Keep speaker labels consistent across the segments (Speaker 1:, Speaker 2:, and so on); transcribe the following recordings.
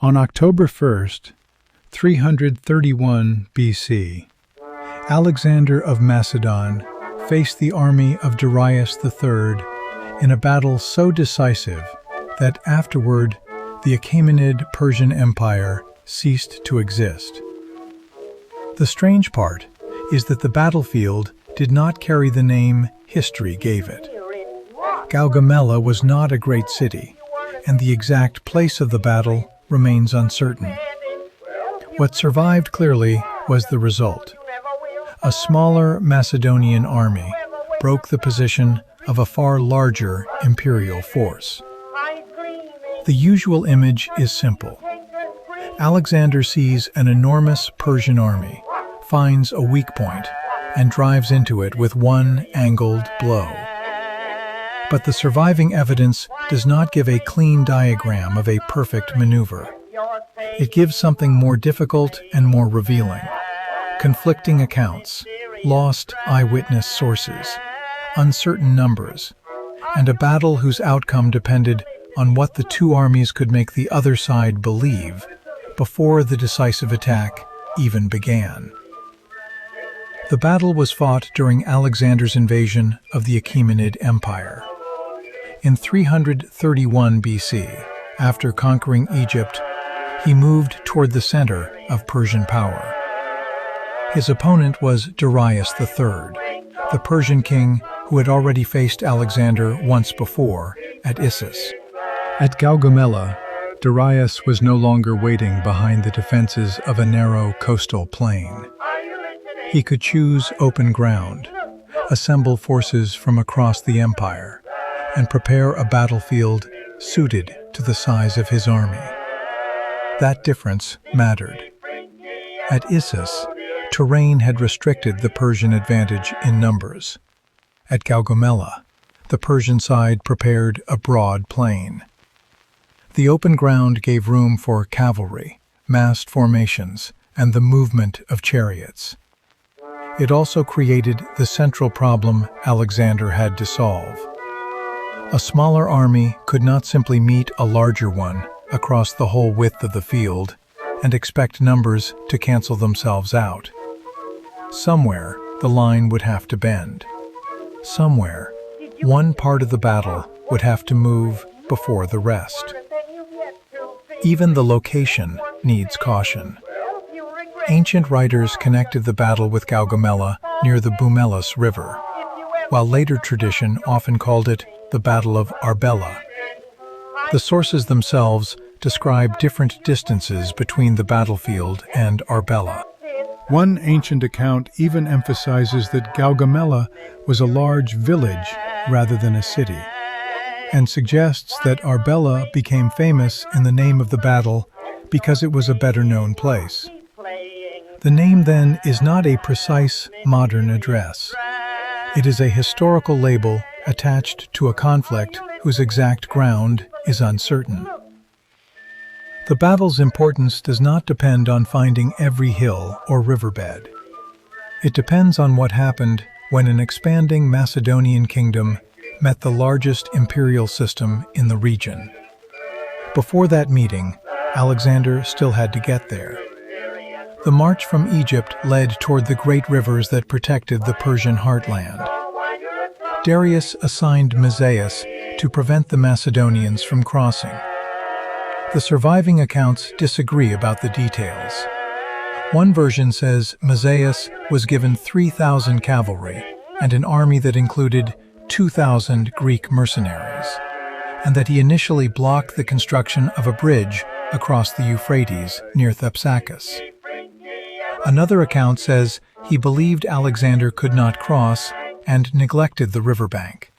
Speaker 1: On October 1st, 331 BC, Alexander of Macedon faced the army of Darius III in a battle so decisive that afterward the Achaemenid Persian Empire ceased to exist. The strange part is that the battlefield did not carry the name history gave it. Gaugamela was not a great city, and the exact place of the battle remains uncertain. What survived clearly was the result. A smaller Macedonian army broke the position of a far larger imperial force. The usual image is simple. Alexander sees an enormous Persian army, finds a weak point, and drives into it with one angled blow. But the surviving evidence does not give a clean diagram of a perfect maneuver. It gives something more difficult and more revealing. Conflicting accounts, lost eyewitness sources, uncertain numbers, and a battle whose outcome depended on what the two armies could make the other side believe before the decisive attack even began. The battle was fought during Alexander's invasion of the Achaemenid Empire. In 331 BC, after conquering Egypt, he moved toward the center of Persian power. His opponent was Darius III, the Persian king who had already faced Alexander once before at Issus. At Gaugamela, Darius was no longer waiting behind the defenses of a narrow coastal plain. He could choose open ground, assemble forces from across the empire, and prepare a battlefield suited to the size of his army. That difference mattered. At Issus, terrain had restricted the Persian advantage in numbers. At Gaugamela, the Persian side prepared a broad plain. The open ground gave room for cavalry, massed formations, and the movement of chariots. It also created the central problem Alexander had to solve. A smaller army could not simply meet a larger one across the whole width of the field and expect numbers to cancel themselves out. Somewhere, the line would have to bend. Somewhere, one part of the battle would have to move before the rest. Even the location needs caution. Ancient writers connected the battle with Gaugamela near the Bumelas River, while later tradition often called it the Battle of Arbela. The sources themselves describe different distances between the battlefield and Arbela. One ancient account even emphasizes that Gaugamela was a large village rather than a city, and suggests that Arbela became famous in the name of the battle because it was a better-known place. The name, then, is not a precise modern address. It is a historical label attached to a conflict whose exact ground is uncertain. The battle's importance does not depend on finding every hill or riverbed. It depends on what happened when an expanding Macedonian kingdom met the largest imperial system in the region. Before that meeting, Alexander still had to get there. The march from Egypt led toward the great rivers that protected the Persian heartland. Darius assigned Mazaeus to prevent the Macedonians from crossing. The surviving accounts disagree about the details. One version says Mazaeus was given 3,000 cavalry and an army that included 2,000 Greek mercenaries, and that he initially blocked the construction of a bridge across the Euphrates near Thapsacus. Another account says he believed Alexander could not cross and neglected the riverbank,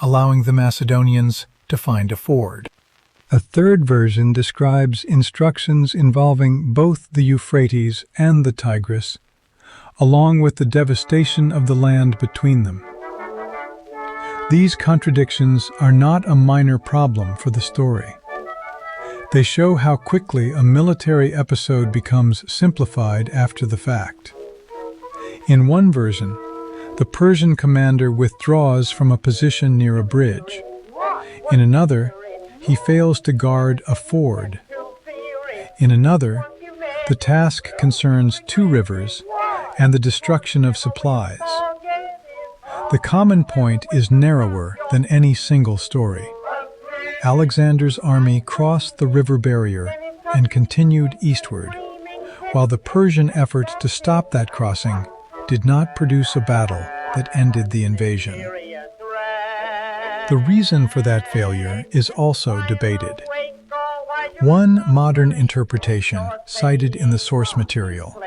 Speaker 1: allowing the Macedonians to find a ford. A third version describes instructions involving both the Euphrates and the Tigris, along with the devastation of the land between them. These contradictions are not a minor problem for the story. They show how quickly a military episode becomes simplified after the fact. In one version, the Persian commander withdraws from a position near a bridge. In another, he fails to guard a ford. In another, the task concerns two rivers and the destruction of supplies. The common point is narrower than any single story. Alexander's army crossed the river barrier and continued eastward, while the Persian effort to stop that crossing did not produce a battle that ended the invasion. The reason for that failure is also debated. One modern interpretation, cited in the source material,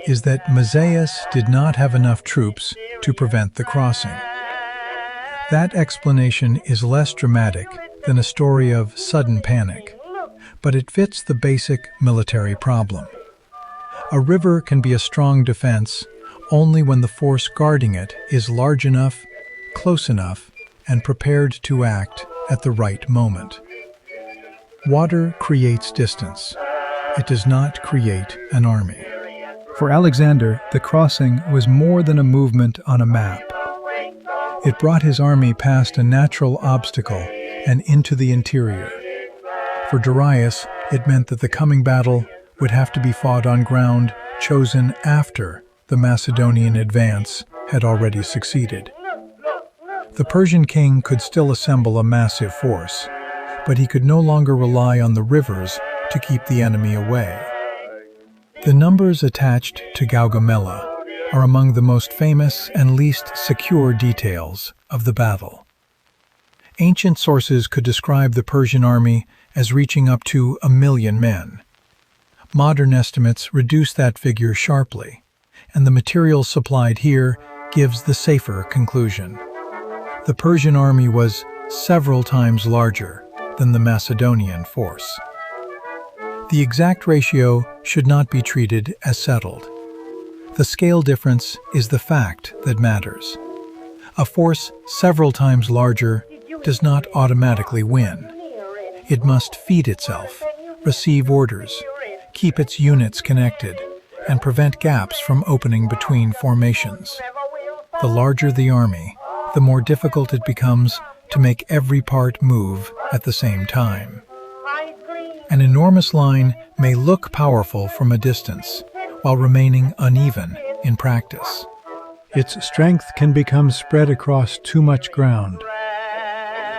Speaker 1: is that Mazaeus did not have enough troops to prevent the crossing. That explanation is less dramatic than a story of sudden panic, but it fits the basic military problem. A river can be a strong defense only when the force guarding it is large enough, close enough, and prepared to act at the right moment. Water creates distance. It does not create an army. For Alexander, the crossing was more than a movement on a map. It brought his army past a natural obstacle and into the interior. For Darius, it meant that the coming battle would have to be fought on ground chosen after the Macedonian advance had already succeeded. The Persian king could still assemble a massive force, but he could no longer rely on the rivers to keep the enemy away. The numbers attached to Gaugamela are among the most famous and least secure details of the battle. Ancient sources could describe the Persian army as reaching up to 1 million men. Modern estimates reduce that figure sharply, and the material supplied here gives the safer conclusion. The Persian army was several times larger than the Macedonian force. The exact ratio should not be treated as settled. The scale difference is the fact that matters. A force several times larger does not automatically win. It must feed itself, receive orders, keep its units connected, and prevent gaps from opening between formations. The larger the army, the more difficult it becomes to make every part move at the same time. An enormous line may look powerful from a distance, while remaining uneven in practice. Its strength can become spread across too much ground.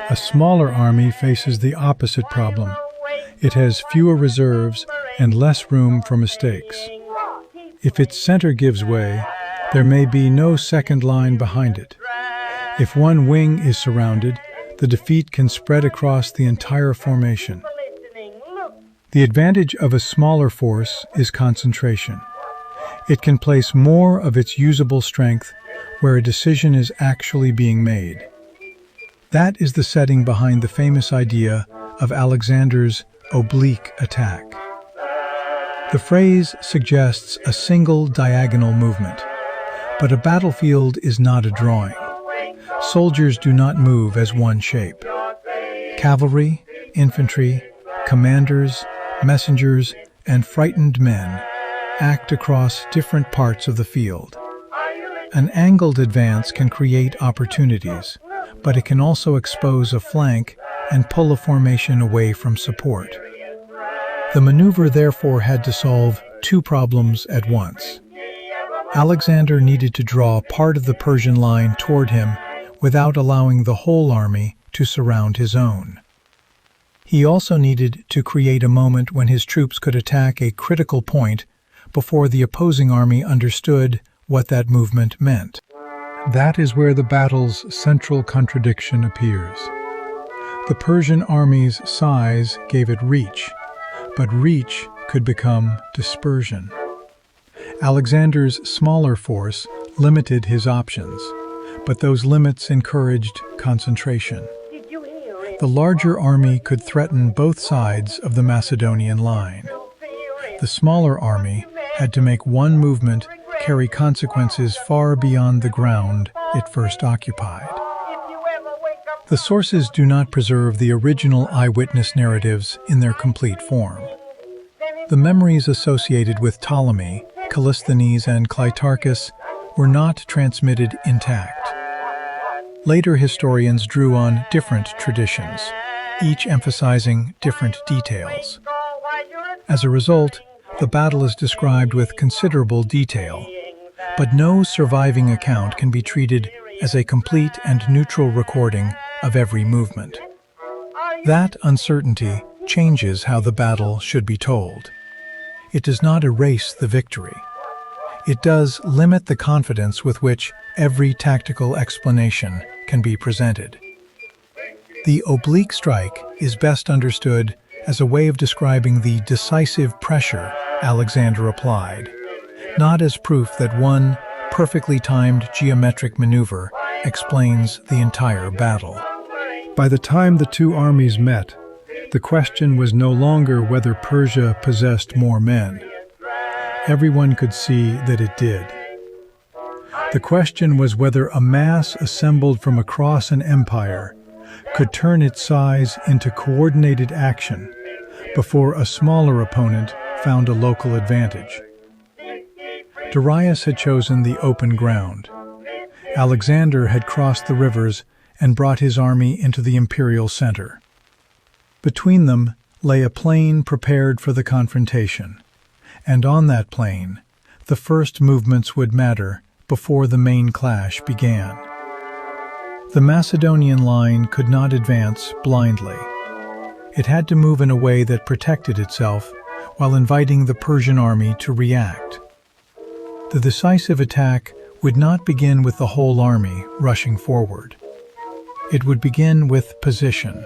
Speaker 1: A smaller army faces the opposite problem. It has fewer reserves and less room for mistakes. If its center gives way, there may be no second line behind it. If one wing is surrounded, the defeat can spread across the entire formation. The advantage of a smaller force is concentration. It can place more of its usable strength where a decision is actually being made. That is the setting behind the famous idea of Alexander's oblique attack. The phrase suggests a single diagonal movement, but a battlefield is not a drawing. Soldiers do not move as one shape. Cavalry, infantry, commanders, messengers, and frightened men act across different parts of the field. An angled advance can create opportunities, but it can also expose a flank and pull a formation away from support. The maneuver therefore had to solve two problems at once. Alexander needed to draw part of the Persian line toward him without allowing the whole army to surround his own. He also needed to create a moment when his troops could attack a critical point before the opposing army understood what that movement meant. That is where the battle's central contradiction appears. The Persian army's size gave it reach, but reach could become dispersion. Alexander's smaller force limited his options, but those limits encouraged concentration. The larger army could threaten both sides of the Macedonian line. The smaller army had to make one movement carry consequences far beyond the ground it first occupied. The sources do not preserve the original eyewitness narratives in their complete form. The memories associated with Ptolemy, Callisthenes, and Clitarchus were not transmitted intact. Later historians drew on different traditions, each emphasizing different details. As a result, the battle is described with considerable detail, but no surviving account can be treated as a complete and neutral recording of every movement. That uncertainty changes how the battle should be told. It does not erase the victory. It does limit the confidence with which every tactical explanation can be presented. The oblique strike is best understood as a way of describing the decisive pressure Alexander applied, not as proof that one perfectly timed geometric maneuver explains the entire battle. By the time the two armies met, the question was no longer whether Persia possessed more men. Everyone could see that it did. The question was whether a mass assembled from across an empire could turn its size into coordinated action before a smaller opponent found a local advantage. Darius had chosen the open ground. Alexander had crossed the rivers and brought his army into the imperial center. Between them lay a plain prepared for the confrontation, and on that plain, the first movements would matter before the main clash began. The Macedonian line could not advance blindly. It had to move in a way that protected itself while inviting the Persian army to react. The decisive attack would not begin with the whole army rushing forward. It would begin with position,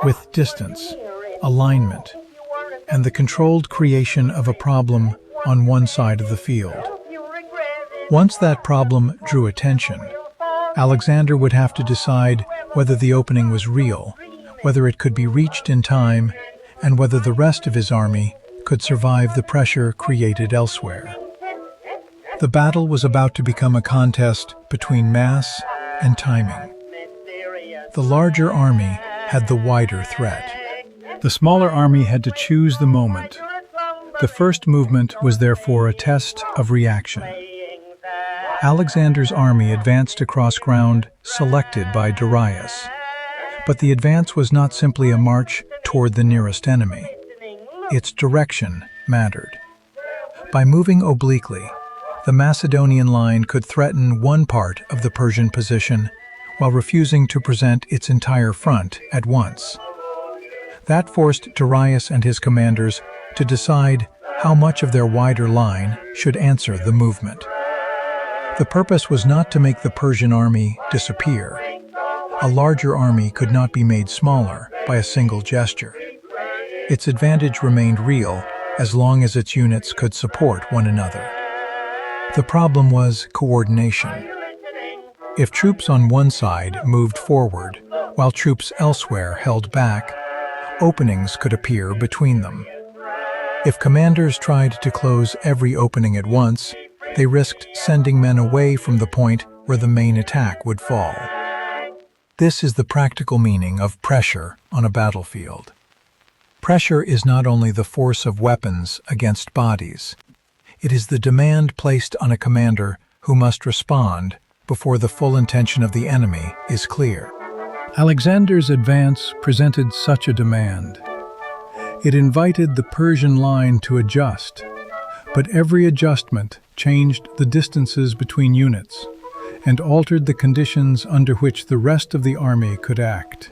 Speaker 1: with distance, alignment, and the controlled creation of a problem on one side of the field. Once that problem drew attention, Alexander would have to decide whether the opening was real, whether it could be reached in time, and whether the rest of his army could survive the pressure created elsewhere. The battle was about to become a contest between mass and timing. The larger army had the wider threat. The smaller army had to choose the moment. The first movement was therefore a test of reaction. Alexander's army advanced across ground selected by Darius. But the advance was not simply a march toward the nearest enemy. Its direction mattered. By moving obliquely, the Macedonian line could threaten one part of the Persian position while refusing to present its entire front at once. That forced Darius and his commanders to decide how much of their wider line should answer the movement. The purpose was not to make the Persian army disappear. A larger army could not be made smaller by a single gesture. Its advantage remained real as long as its units could support one another. The problem was coordination. If troops on one side moved forward while troops elsewhere held back, openings could appear between them. If commanders tried to close every opening at once, they risked sending men away from the point where the main attack would fall. This is the practical meaning of pressure on a battlefield. Pressure is not only the force of weapons against bodies. It is the demand placed on a commander who must respond before the full intention of the enemy is clear. Alexander's advance presented such a demand. It invited the Persian line to adjust, but every adjustment changed the distances between units and altered the conditions under which the rest of the army could act.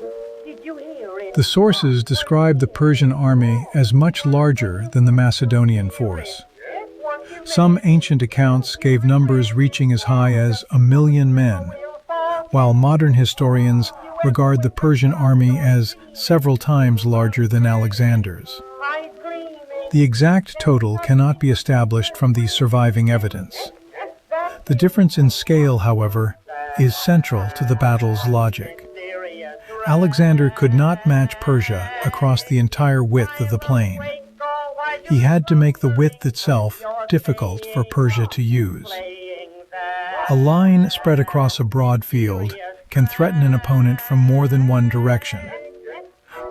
Speaker 1: The sources describe the Persian army as much larger than the Macedonian force. Some ancient accounts gave numbers reaching as high as 1,000,000 men, while modern historians regard the Persian army as several times larger than Alexander's. The exact total cannot be established from the surviving evidence. The difference in scale, however, is central to the battle's logic. Alexander could not match Persia across the entire width of the plain. He had to make the width itself difficult for Persia to use. A line spread across a broad field can threaten an opponent from more than one direction.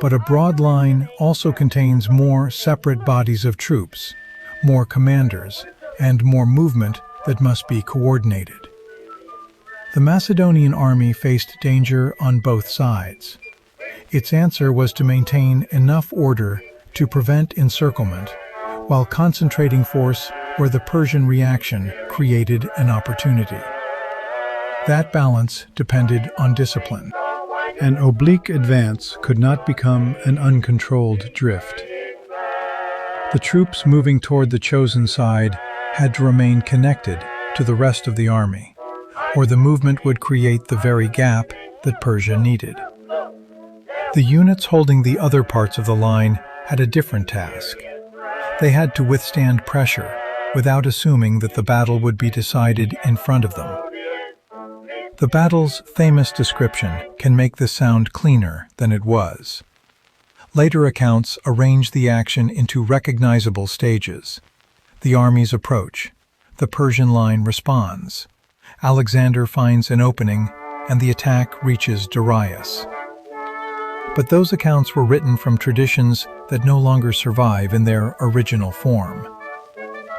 Speaker 1: But a broad line also contains more separate bodies of troops, more commanders, and more movement that must be coordinated. The Macedonian army faced danger on both sides. Its answer was to maintain enough order to prevent encirclement, while concentrating force where the Persian reaction created an opportunity. That balance depended on discipline. An oblique advance could not become an uncontrolled drift. The troops moving toward the chosen side had to remain connected to the rest of the army, or the movement would create the very gap that Persia needed. The units holding the other parts of the line had a different task. They had to withstand pressure without assuming that the battle would be decided in front of them. The battle's famous description can make this sound cleaner than it was. Later accounts arrange the action into recognizable stages. The armies approach. The Persian line responds. Alexander finds an opening, and the attack reaches Darius. But those accounts were written from traditions that no longer survive in their original form.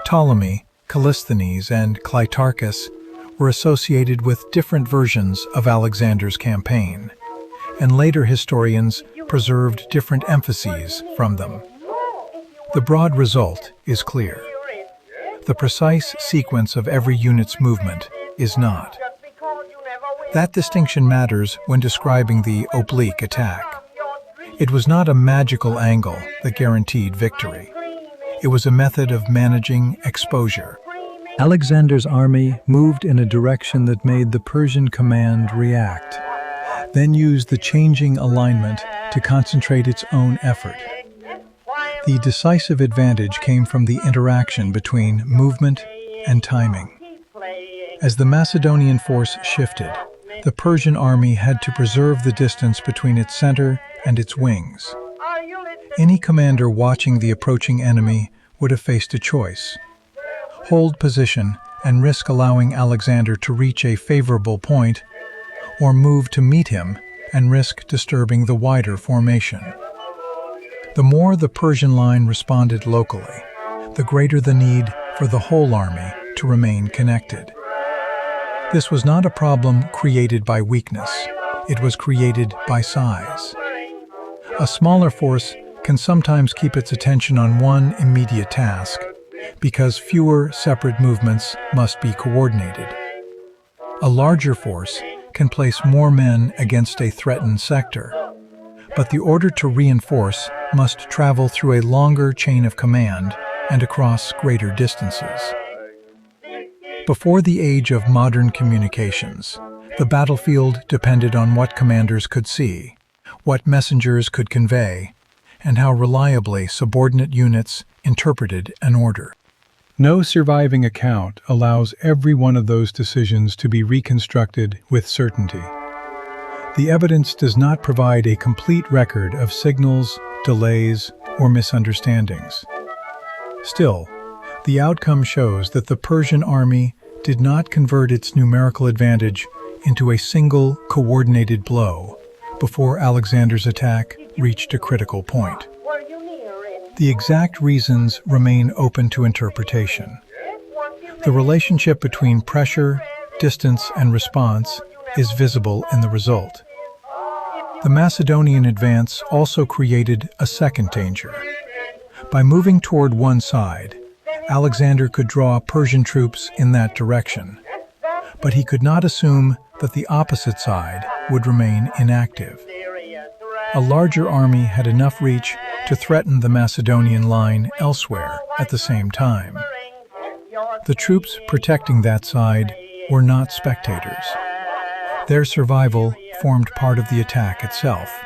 Speaker 1: Ptolemy, Callisthenes, and Clitarchus were associated with different versions of Alexander's campaign, and later historians preserved different emphases from them. The broad result is clear. The precise sequence of every unit's movement is not. That distinction matters when describing the oblique attack. It was not a magical angle that guaranteed victory. It was a method of managing exposure. Alexander's army moved in a direction that made the Persian command react, then used the changing alignment to concentrate its own effort. The decisive advantage came from the interaction between movement and timing. As the Macedonian force shifted, the Persian army had to preserve the distance between its center and its wings. Any commander watching the approaching enemy would have faced a choice: hold position and risk allowing Alexander to reach a favorable point, or move to meet him and risk disturbing the wider formation. The more the Persian line responded locally, the greater the need for the whole army to remain connected. This was not a problem created by weakness. It was created by size. A smaller force can sometimes keep its attention on one immediate task because fewer separate movements must be coordinated. A larger force can place more men against a threatened sector, but the order to reinforce must travel through a longer chain of command and across greater distances. Before the age of modern communications, the battlefield depended on what commanders could see, what messengers could convey, and how reliably subordinate units interpreted an order. No surviving account allows every one of those decisions to be reconstructed with certainty. The evidence does not provide a complete record of signals, delays, or misunderstandings. Still, the outcome shows that the Persian army did not convert its numerical advantage into a single coordinated blow before Alexander's attack reached a critical point. The exact reasons remain open to interpretation. The relationship between pressure, distance, and response is visible in the result. The Macedonian advance also created a second danger. By moving toward one side, Alexander could draw Persian troops in that direction, but he could not assume that the opposite side would remain inactive. A larger army had enough reach to threaten the Macedonian line elsewhere at the same time. The troops protecting that side were not spectators. Their survival formed part of the attack itself.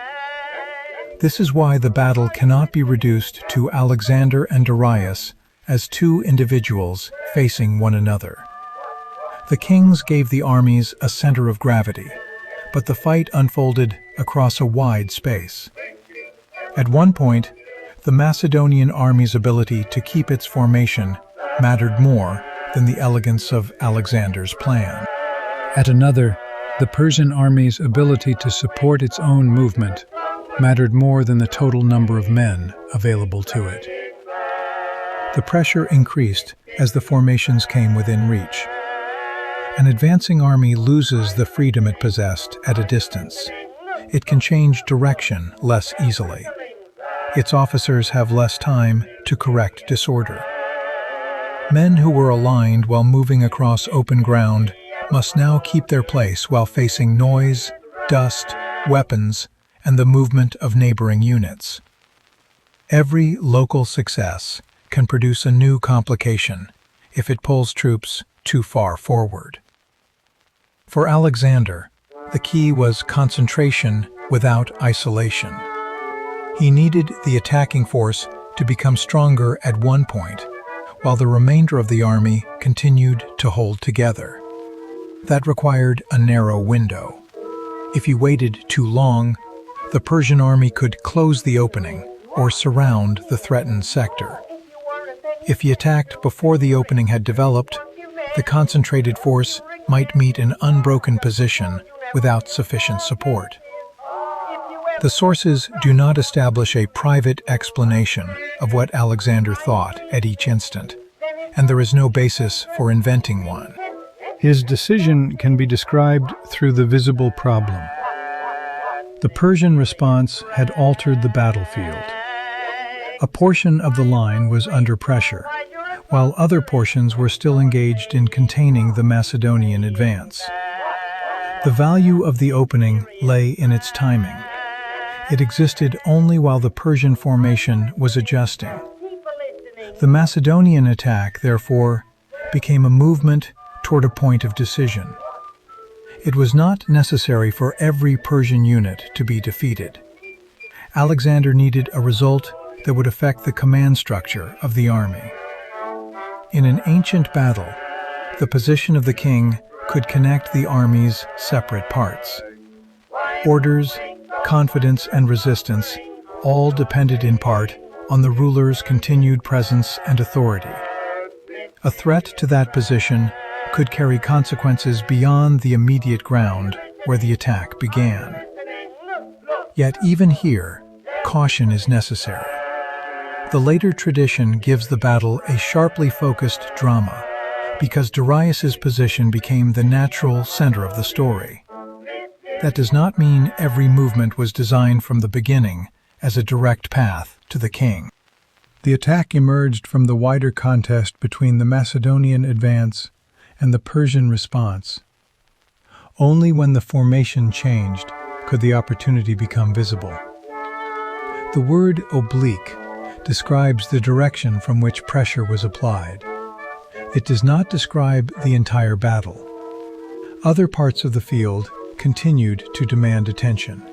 Speaker 1: This is why the battle cannot be reduced to Alexander and Darius as two individuals facing one another. The kings gave the armies a center of gravity, but the fight unfolded across a wide space. At one point, the Macedonian army's ability to keep its formation mattered more than the elegance of Alexander's plan. At another, the Persian army's ability to support its own movement mattered more than the total number of men available to it. The pressure increased as the formations came within reach. An advancing army loses the freedom it possessed at a distance. It can change direction less easily. its officers have less time to correct disorder. Men who were aligned while moving across open ground must now keep their place while facing noise, dust, weapons, and the movement of neighboring units. Every local success can produce a new complication if it pulls troops too far forward. For Alexander, the key was concentration without isolation. He needed the attacking force to become stronger at one point, while the remainder of the army continued to hold together. That required a narrow window. If he waited too long, the Persian army could close the opening or surround the threatened sector. If he attacked before the opening had developed, the concentrated force might meet an unbroken position without sufficient support. The sources do not establish a private explanation of what Alexander thought at each instant, and there is no basis for inventing one.
Speaker 2: His decision can be described through the visible problem. The Persian response had altered the battlefield. A portion of the line was under pressure, while other portions were still engaged in containing the Macedonian advance. The value of the opening lay in its timing. It existed only while the Persian formation was adjusting. The Macedonian attack, therefore, became a movement toward a point of decision. It was not necessary for every Persian unit to be defeated. Alexander needed a result that would affect the command structure of the army. In an ancient battle, the position of the king could connect the army's separate parts. Orders, confidence, and resistance all depended in part on the ruler's continued presence and authority. A threat to that position could carry consequences beyond the immediate ground where the attack began. Yet even here, caution is necessary. The later tradition gives the battle a sharply focused drama, because Darius's position became the natural center of the story. That does not mean every movement was designed from the beginning as a direct path to the king. The attack emerged from the wider contest between the Macedonian advance and the Persian response. Only when the formation changed could the opportunity become visible. The word oblique describes the direction from which pressure was applied. It does not describe the entire battle. Other parts of the field continued to demand attention.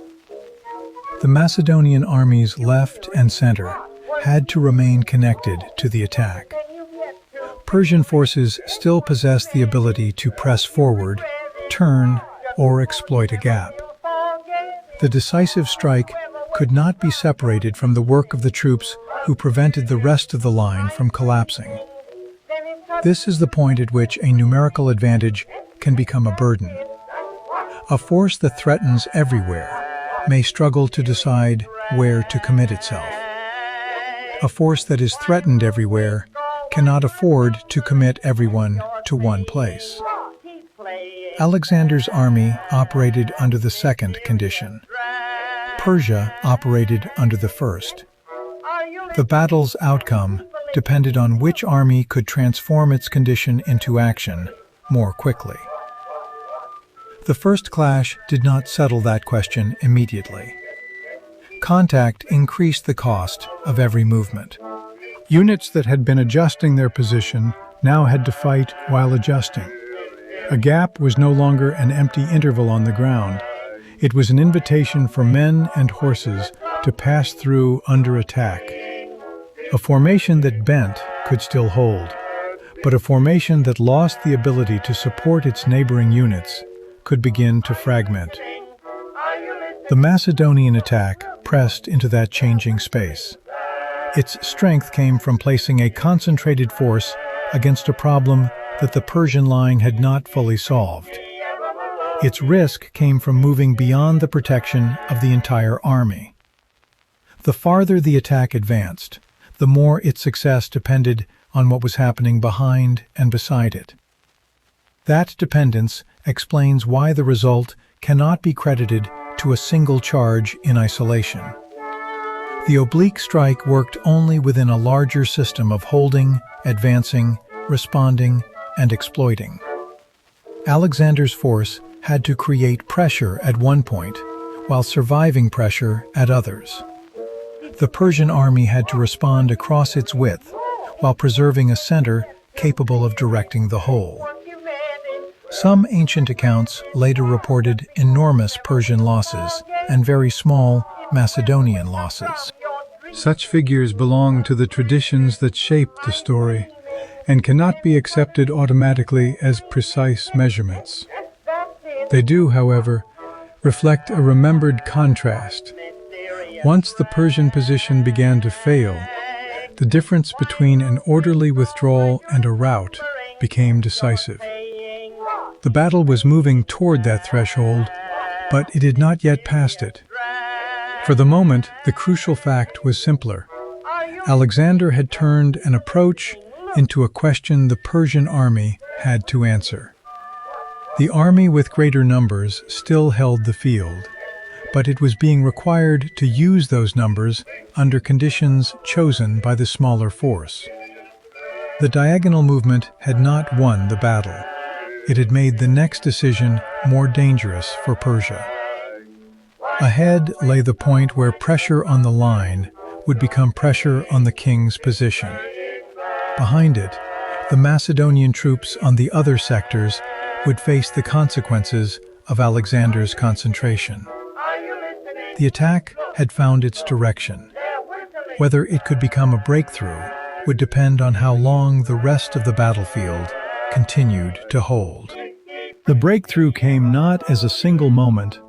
Speaker 2: The Macedonian armies left and center had to remain connected to the attack. Persian forces still possessed the ability to press forward, turn, or exploit a gap. The decisive strike could not be separated from the work of the troops who prevented the rest of the line from collapsing. This is the point at which a numerical advantage can become a burden. A force that threatens everywhere may struggle to decide where to commit itself. A force that is threatened everywhere cannot afford to commit everyone to one place. Alexander's army operated under the second condition. Persia operated under the first. The battle's outcome depended on which army could transform its condition into action more quickly. The first clash did not settle that question immediately. Contact increased the cost of every movement. Units that had been adjusting their position now had to fight while adjusting. A gap was no longer an empty interval on the ground. It was an invitation for men and horses to pass through under attack. A formation that bent could still hold, but a formation that lost the ability to support its neighboring units could begin to fragment. The Macedonian attack pressed into that changing space. Its strength came from placing a concentrated force against a problem that the Persian line had not fully solved. Its risk came from moving beyond the protection of the entire army. The farther the attack advanced, the more its success depended on what was happening behind and beside it. That dependence explains why the result cannot be credited to a single charge in isolation.
Speaker 1: The oblique strike worked only within a larger system of holding, advancing, responding, and exploiting. Alexander's force had to create pressure at one point, while surviving pressure at others. The Persian army had to respond across its width, while preserving a center capable of directing the whole. Some ancient accounts later reported enormous Persian losses and very small Macedonian losses.
Speaker 2: Such figures belong to the traditions that shaped the story and cannot be accepted automatically as precise measurements. They do, however, reflect a remembered contrast. Once the Persian position began to fail, the difference between an orderly withdrawal and a rout became decisive. The battle was moving toward that threshold, but it had not yet passed it. For the moment, the crucial fact was simpler. Alexander had turned an approach into a question the Persian army had to answer. The army with greater numbers still held the field, but it was being required to use those numbers under conditions chosen by the smaller force. The diagonal movement had not won the battle. It had made the next decision more dangerous for Persia. Ahead lay the point where pressure on the line would become pressure on the king's position. Behind it, the Macedonian troops on the other sectors would face the consequences of Alexander's concentration. The attack had found its direction. Whether it could become a breakthrough would depend on how long the rest of the battlefield continued to hold. The breakthrough came not as a single moment,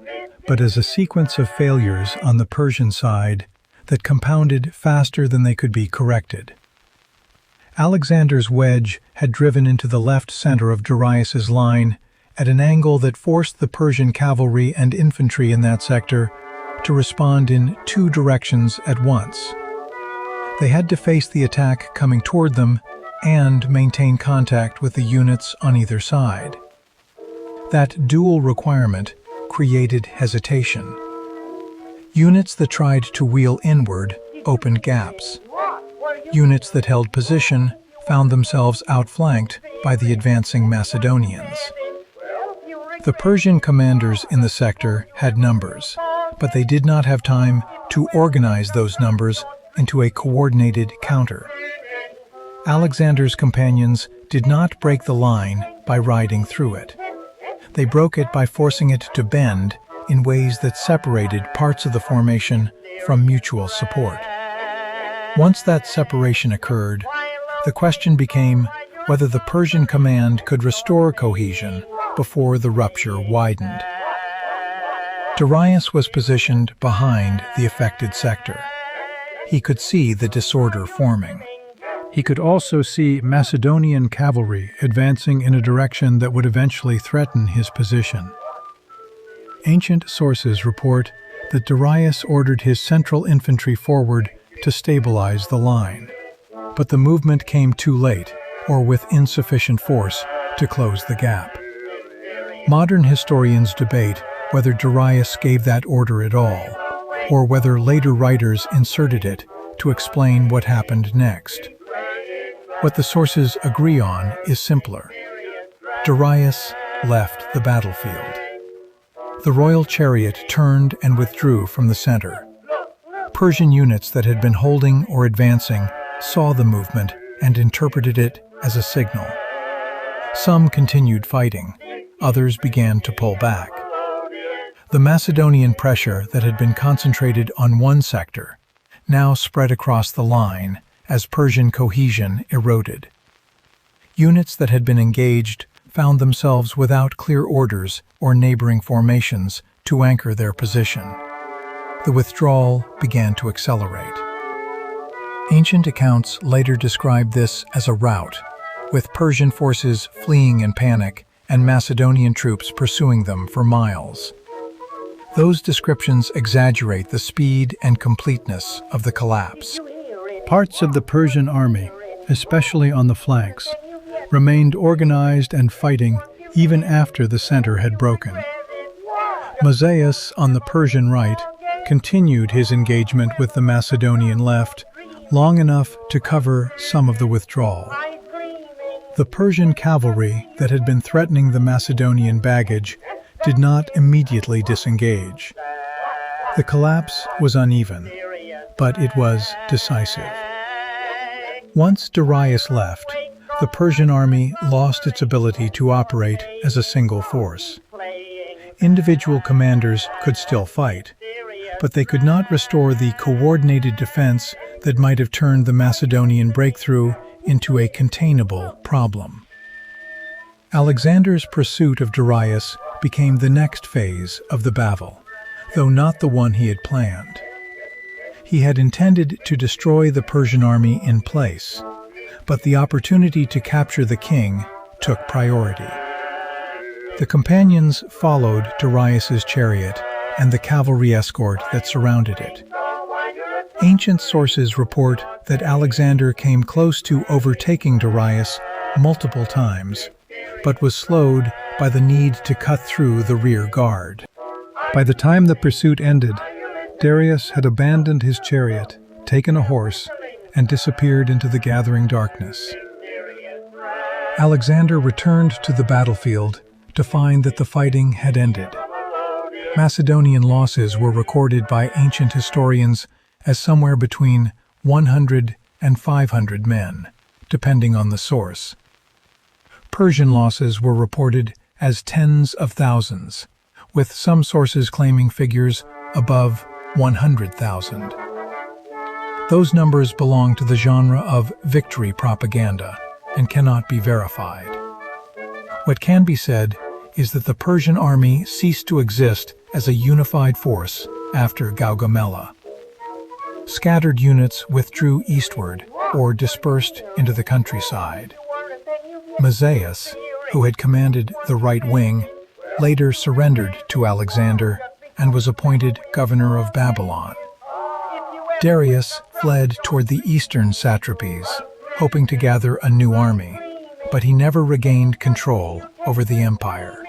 Speaker 2: but as a sequence of failures on the Persian side that compounded faster than they could be corrected. Alexander's wedge had driven into the left center of Darius's line at an angle that forced the Persian cavalry and infantry in that sector to respond in two directions at once. They had to face the attack coming toward them and maintain contact with the units on either side. That dual requirement created hesitation. Units that tried to wheel inward opened gaps. Units that held position found themselves outflanked by the advancing Macedonians. The Persian commanders in the sector had numbers, but they did not have time to organize those numbers into a coordinated counter. Alexander's companions did not break the line by riding through it. They broke it by forcing it to bend in ways that separated parts of the formation from mutual support. Once that separation occurred, the question became whether the Persian command could restore cohesion before the rupture widened. Darius was positioned behind the affected sector. He could see the disorder forming. He could also see Macedonian cavalry advancing in a direction that would eventually threaten his position. Ancient sources report that Darius ordered his central infantry forward to stabilize the line. But the movement came too late, or with insufficient force, to close the gap. Modern historians debate whether Darius gave that order at all, or whether later writers inserted it to explain what happened next. What the sources agree on is simpler. Darius left the battlefield. The royal chariot turned and withdrew from the center. Persian units that had been holding or advancing saw the movement and interpreted it as a signal. Some continued fighting, others began to pull back. The Macedonian pressure that had been concentrated on one sector now spread across the line as Persian cohesion eroded. Units that had been engaged found themselves without clear orders or neighboring formations to anchor their position. The withdrawal began to accelerate. Ancient accounts later described this as a rout, with Persian forces fleeing in panic and Macedonian troops pursuing them for miles. Those descriptions exaggerate the speed and completeness of the collapse. Parts of the Persian army, especially on the flanks, remained organized and fighting even after the center had broken. Mazaeus, on the Persian right, continued his engagement with the Macedonian left long enough to cover some of the withdrawal. The Persian cavalry that had been threatening the Macedonian baggage did not immediately disengage. The collapse was uneven, but it was decisive. Once Darius left, the Persian army lost its ability to operate as a single force. Individual commanders could still fight, but they could not restore the coordinated defense that might have turned the Macedonian breakthrough into a containable problem. Alexander's pursuit of Darius became the next phase of the battle, though not the one he had planned. He had intended to destroy the Persian army in place, but the opportunity to capture the king took priority. The companions followed Darius's chariot and the cavalry escort that surrounded it. Ancient sources report that Alexander came close to overtaking Darius multiple times, but was slowed by the need to cut through the rear guard. By the time the pursuit ended, Darius had abandoned his chariot, taken a horse, and disappeared into the gathering darkness. Alexander returned to the battlefield to find that the fighting had ended. Macedonian losses were recorded by ancient historians as somewhere between 100 and 500 men, depending on the source. Persian losses were reported as tens of thousands, with some sources claiming figures above 100,000. Those numbers belong to the genre of victory propaganda and cannot be verified. What can be said is that the Persian army ceased to exist as a unified force after Gaugamela. Scattered units withdrew eastward or dispersed into the countryside. Mazaeus, who had commanded the right wing, later surrendered to Alexander and was appointed governor of Babylon. Darius fled toward the eastern satrapies, hoping to gather a new army, but he never regained control over the empire.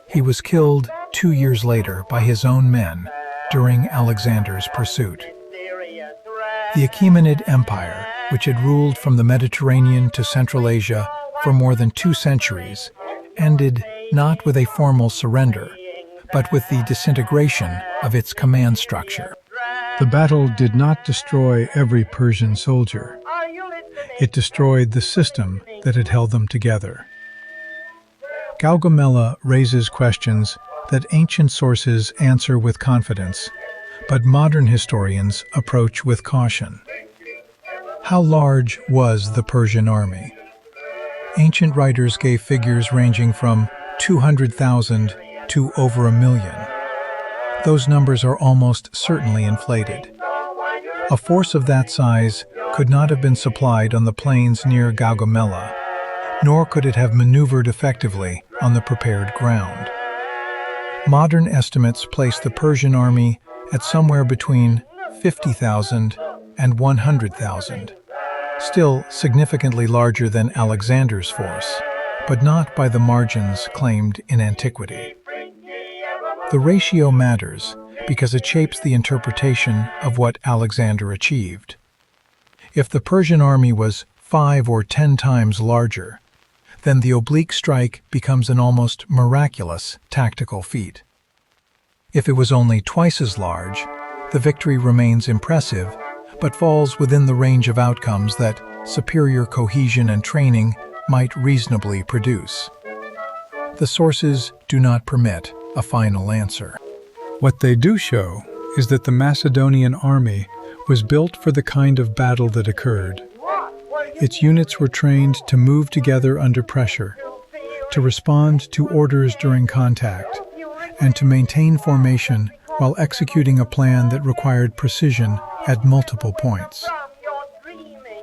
Speaker 2: He was killed 2 years later by his own men during Alexander's pursuit. The Achaemenid Empire, which had ruled from the Mediterranean to Central Asia for more than 2 centuries, ended not with a formal surrender, but with the disintegration of its command structure. The battle did not destroy every Persian soldier. It destroyed the system that had held them together. Gaugamela raises questions that ancient sources answer with confidence, but modern historians approach with caution. How large was the Persian army? Ancient writers gave figures ranging from 200,000 to over 1 million. Those numbers are almost certainly inflated. A force of that size could not have been supplied on the plains near Gaugamela, nor could it have maneuvered effectively on the prepared ground. Modern estimates place the Persian army at somewhere between 50,000 and 100,000, still significantly larger than Alexander's force, but not by the margins claimed in antiquity. The ratio matters because it shapes the interpretation of what Alexander achieved. If the Persian army was 5 or 10 times larger, then the oblique strike becomes an almost miraculous tactical feat. If it was only twice as large, the victory remains impressive, but falls within the range of outcomes that superior cohesion and training might reasonably produce. The sources do not permit a final answer. What they do show is that the Macedonian army was built for the kind of battle that occurred. Its units were trained to move together under pressure, to respond to orders during contact, and to maintain formation while executing a plan that required precision at multiple points.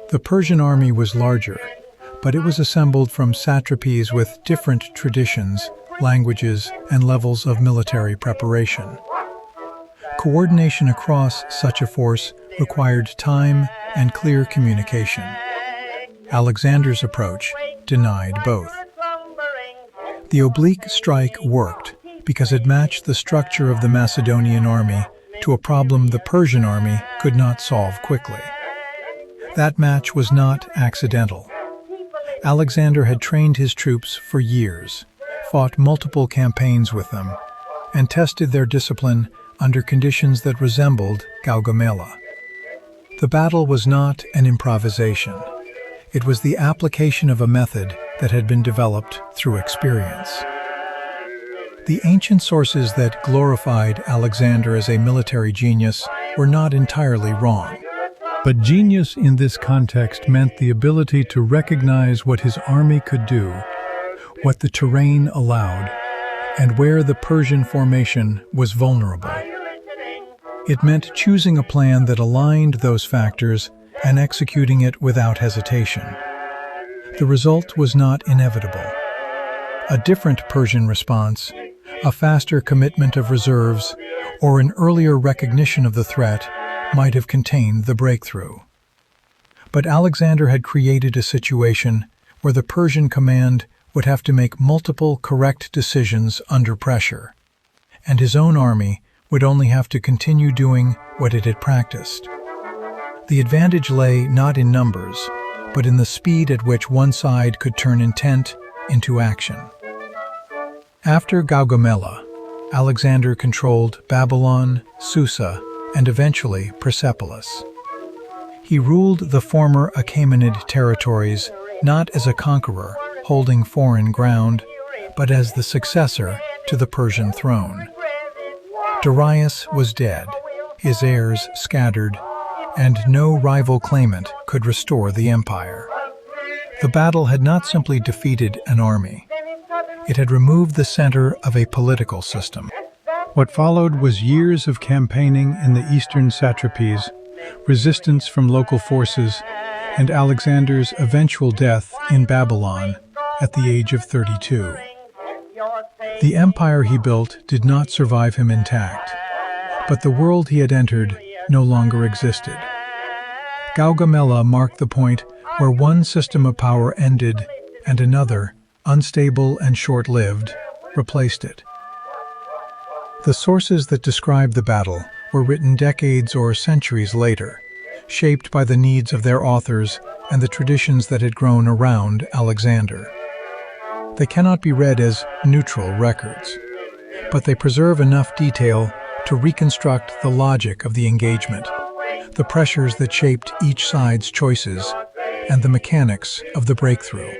Speaker 2: The Persian army was larger, but it was assembled from satrapies with different traditions, languages, and levels of military preparation. Coordination across such a force required time and clear communication. Alexander's approach denied both. The oblique strike worked because it matched the structure of the Macedonian army
Speaker 1: to a problem the Persian army could not solve quickly. That match was not accidental. Alexander had trained his troops for years, fought multiple campaigns with them, and tested their discipline under conditions that resembled Gaugamela. The battle was not an improvisation. It was the application of a method that had been developed through experience. The ancient sources that glorified Alexander as a military genius were not entirely wrong.
Speaker 2: But genius in this context meant the ability to recognize what his army could do, what the terrain allowed, and where the Persian formation was vulnerable. It meant choosing a plan that aligned those factors and executing it without hesitation. The result was not inevitable. A different Persian response, a faster commitment of reserves, or an earlier recognition of the threat might have contained the breakthrough. But Alexander had created a situation where the Persian command would have to make multiple correct decisions under pressure, and his own army would only have to continue doing what it had practiced. The advantage lay not in numbers, but in the speed at which one side could turn intent into action. After Gaugamela, Alexander controlled Babylon, Susa, and eventually Persepolis. He ruled the former Achaemenid territories not as a conqueror holding foreign ground, but as the successor to the Persian throne. Darius was dead, his heirs scattered, and no rival claimant could restore the empire. The battle had not simply defeated an army. It had removed the center of a political system. What followed was years of campaigning in the eastern satrapies, resistance from local forces, and Alexander's eventual death in Babylon at the age of 32. The empire he built did not survive him intact, but the world he had entered no longer existed. Gaugamela marked the point where one system of power ended and another, unstable and short-lived, replaced it. The sources that describe the battle were written decades or centuries later, shaped by the needs of their authors and the traditions that had grown around Alexander. They cannot be read as neutral records, but they preserve enough detail to reconstruct the logic of the engagement, the pressures that shaped each side's choices, and the mechanics of the breakthrough.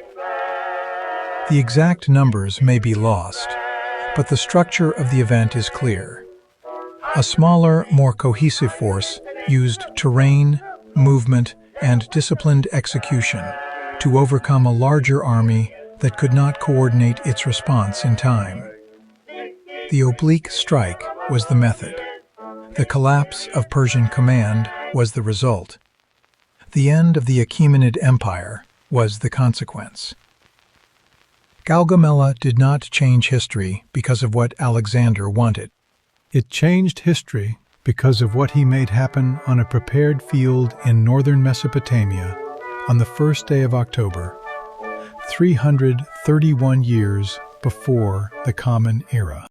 Speaker 2: The exact numbers may be lost, but the structure of the event is clear. A smaller, more cohesive force used terrain, movement, and disciplined execution to overcome a larger army that could not coordinate its response in time. The oblique strike was the method. The collapse of Persian command was the result. The end of the Achaemenid Empire was the consequence. Gaugamela did not change history because of what Alexander wanted. It changed history because of what he made happen on a prepared field in northern Mesopotamia on the first day of October, 331 years before the Common Era.